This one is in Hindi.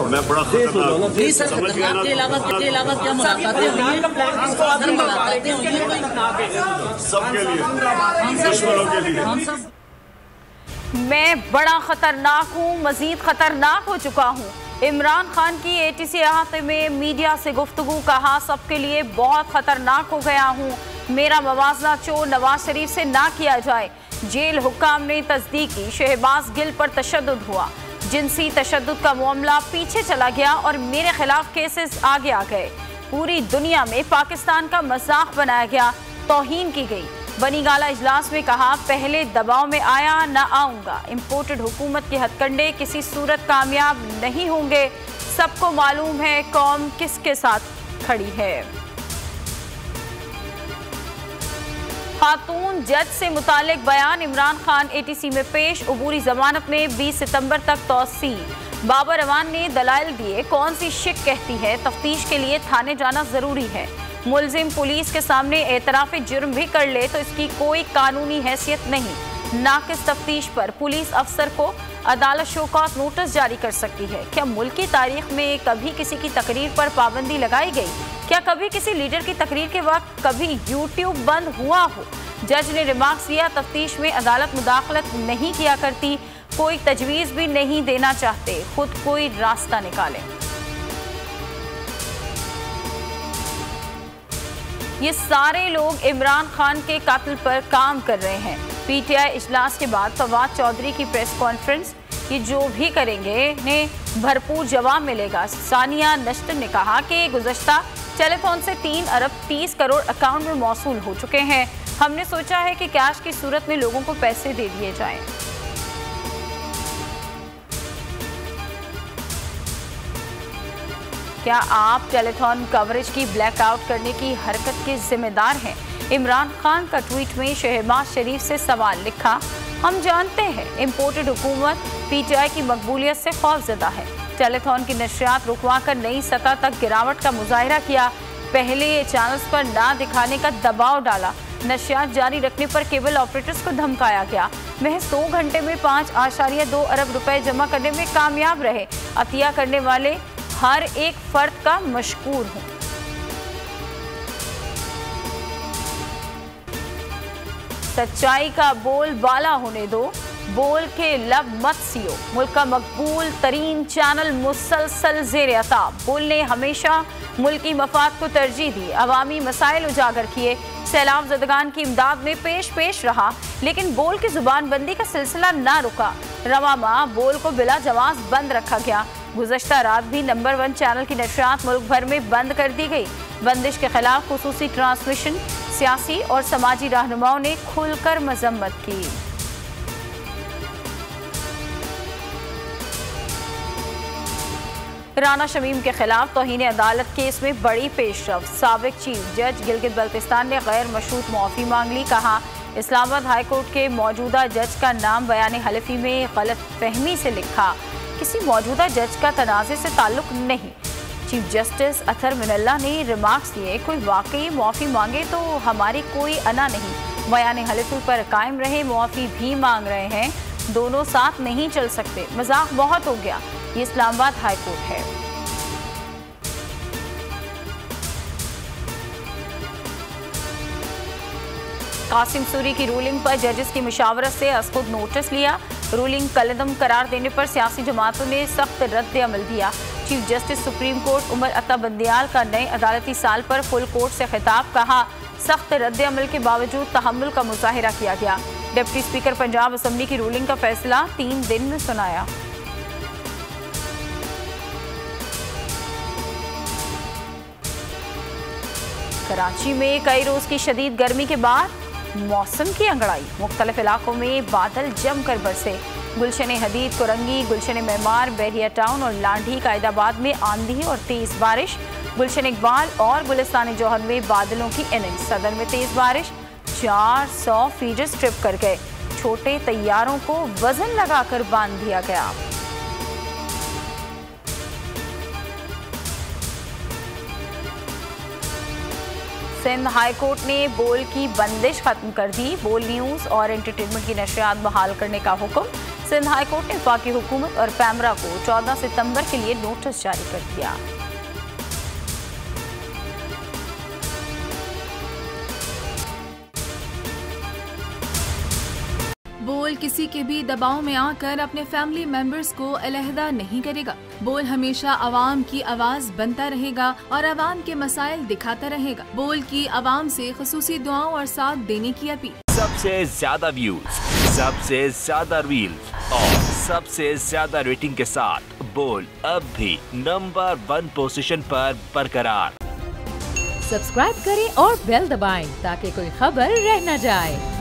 मैं बड़ा सबके लिए, दुश्मनों के लिए मैं बड़ा खतरनाक हूँ, मजीद खतरनाक हो चुका हूँ। इमरान खान की एटीसी अहाते में मीडिया से गुफ्तगू, कहा सबके लिए बहुत खतरनाक हो गया हूँ। मेरा मवाजना चोर नवाज शरीफ से ना किया जाए। जेल हुक्काम ने तस्दीक की, शहबाज गिल पर तशद्दुद हुआ। जिनसी तशद्दुद का मामला पीछे चला गया और मेरे खिलाफ केसेस आगे आ गए। पूरी दुनिया में पाकिस्तान का मजाक बनाया गया, तौहीन की गई। बनीगाला इजलास में कहा, पहले दबाव में आया ना आऊंगा। इंपोर्टेड हुकूमत के हथकंडे किसी सूरत कामयाब नहीं होंगे। सबको मालूम है कौम किसके साथ खड़ी है। खातून जज से मुतालिक बयान इमरान खान एटीसी में पेश। अबूरी जमानत में 20 सितंबर तक तौसी। बाबर अवान ने दलाइल दिए, कौन सी शिक कहती है तफ्तीश के लिए थाने जाना जरूरी है। मुलजिम पुलिस के सामने एतराफ़ जुर्म भी कर ले तो इसकी कोई कानूनी हैसियत नहीं। नाकिस तफ्तीश पर पुलिस अफसर को अदालत शोकॉज नोटिस जारी कर सकती है। क्या मुल्क की तारीख में कभी किसी की तकरीर पर पाबंदी लगाई गई? क्या कभी किसी लीडर की तकरीर के वक्त कभी यूट्यूब बंद हुआ हो? जज ने रिमार्क्स दिया, तफ्तीश में अदालत मुदाखलत नहीं किया करती, कोई तजवीज़ भी नहीं देना चाहते, खुद कोई रास्ता निकालें। ये सारे लोग इमरान खान के कातिल पर काम कर रहे हैं। पीटीआई इजलास के बाद फवाद चौधरी की प्रेस कॉन्फ्रेंस, ये जो भी करेंगे इन्हें भरपूर जवाब मिलेगा। सानिया नश्तर ने कहा कि गुज़श्ता टेलीफोन से 3 अरब 30 करोड़ अकाउंट में मौसूल हो चुके हैं। हमने सोचा है कि कैश की सूरत में लोगों को पैसे दे दिए जाएं। क्या आप टेलीथॉन कवरेज की ब्लैकआउट करने की हरकत के जिम्मेदार हैं? इमरान खान का ट्वीट में शहबाज शरीफ से सवाल लिखा, हम जानते हैं इंपोर्टेड हुकूमत पीटीआई की मकबूलियत से खौफजदा है। टेलीथॉन की नशरियात रुकवाकर नई सतह तक गिरावट का मुजाहिरा किया। पहले ये चैनल्स पर ना दिखाने का दबाव डाला। नशरियात जारी रखने पर केबल ऑपरेटर्स को धमकाया गया। महज 2 घंटे में 5.2 अरब रुपए जमा करने में कामयाब रहे। अतिया करने वाले हर एक फर्द का मशकूर हूं। सच्चाई का बोल बाला होने दो, बोल के लब मत सियो। मुल्क का मकबूल तरीन चैनल मुसलसल ज़ेर अताब। बोल ने हमेशा मुल्की मफाद को तरजीह दी, अवामी मसाइल उजागर किए, सैलाब ज़दगान की इमदाद में पेश रहा, लेकिन बोल की जुबानबंदी का सिलसिला ना रुका। रवा माह बोल को बिला जवाब बंद रखा गया। गुज़श्ता रात भी नंबर 1 चैनल की नशरियात मुल्क भर में बंद कर दी गई। बंदिश के खिलाफ खुसूसी ट्रांसमिशन सियासी और समाजी रहनुमाओं ने खुलकर मजम्मत की। राना शमीम के खिलाफ तौहीन अदालत केस में बड़ी पेशरफ्त। साबिक चीफ जज गिलगित बल्तिस्तान ने गैर मशरूत मुआफ़ी मांग ली। कहा, इस्लामाबाद हाईकोर्ट के मौजूदा जज का नाम बयान हलफी में गलत फहमी से लिखा। किसी मौजूदा जज का तनाज़े से ताल्लुक नहीं। चीफ जस्टिस अतहर मिनल्ला ने रिमार्क्स दिए, कोई वाकई मुआफ़ी मांगे तो हमारी कोई अना नहीं। बयान हलफी पर कायम रहे, मुआफ़ी भी मांग रहे हैं, दोनों साथ नहीं चल सकते। मजाक बहुत हो गया, ये इस्लामाबाद हाईकोर्ट है। कासिम सूरी की रूलिंग पर जजेस की मुशावरत से खुद नोटिस लिया। रूलिंग कलदम करार देने पर सियासी जमातों ने सख्त रद्द अमल दिया। Chief justice supreme court Umar Ata Bandial का नए अदालती साल पर फुल कोर्ट से खिताब। कहा, सख्त रद्द अमल के बावजूद तहम्मुल का मुजाहिरा किया गया। डिप्टी स्पीकर पंजाब असम्बली की रूलिंग का फैसला 3 दिन में सुनाया। कराची में कई रोज की शदीद गर्मी के बाद मौसम की अंगड़ाई। मुख्तलिफ इलाकों में बादल जमकर बरसे। गुलशन हदीद, कोरंगी, गुलशन मेमार, बैरिया टाउन और लांढी कायदाबाद में आंधी और तेज बारिश। गुलशन इकबाल और गुलिस्तान जौहर में बादलों की इनिंग्स। सदर में तेज बारिश, 400 फीडर्स ट्रिप कर गए। छोटे तैयारों को वजन लगाकर बांध दिया गया। सिंध हाई कोर्ट ने बोल की बंदिश खत्म कर दी। बोल न्यूज़ और एंटरटेनमेंट की नशरियात बहाल करने का हुक्म। सिंध हाईकोर्ट ने वफाकी हुकूमत और पैमरा को 14 सितंबर के लिए नोटिस जारी कर दिया। बोल किसी के भी दबाव में आकर अपने फैमिली मेंबर्स को अलहदा नहीं करेगा। बोल हमेशा आवाम की आवाज बनता रहेगा और आवाम के मसाइल दिखाता रहेगा। बोल की आवाम से खुसूसी दुआओं और साथ देने की अपील। सबसे ज्यादा व्यूज, सबसे ज्यादा रील्स और सबसे ज्यादा रेटिंग के साथ बोल अब भी नंबर 1 पोजीशन पर बरकरार। सब्सक्राइब करें और बेल दबाएं ताकि कोई खबर रह न जाए।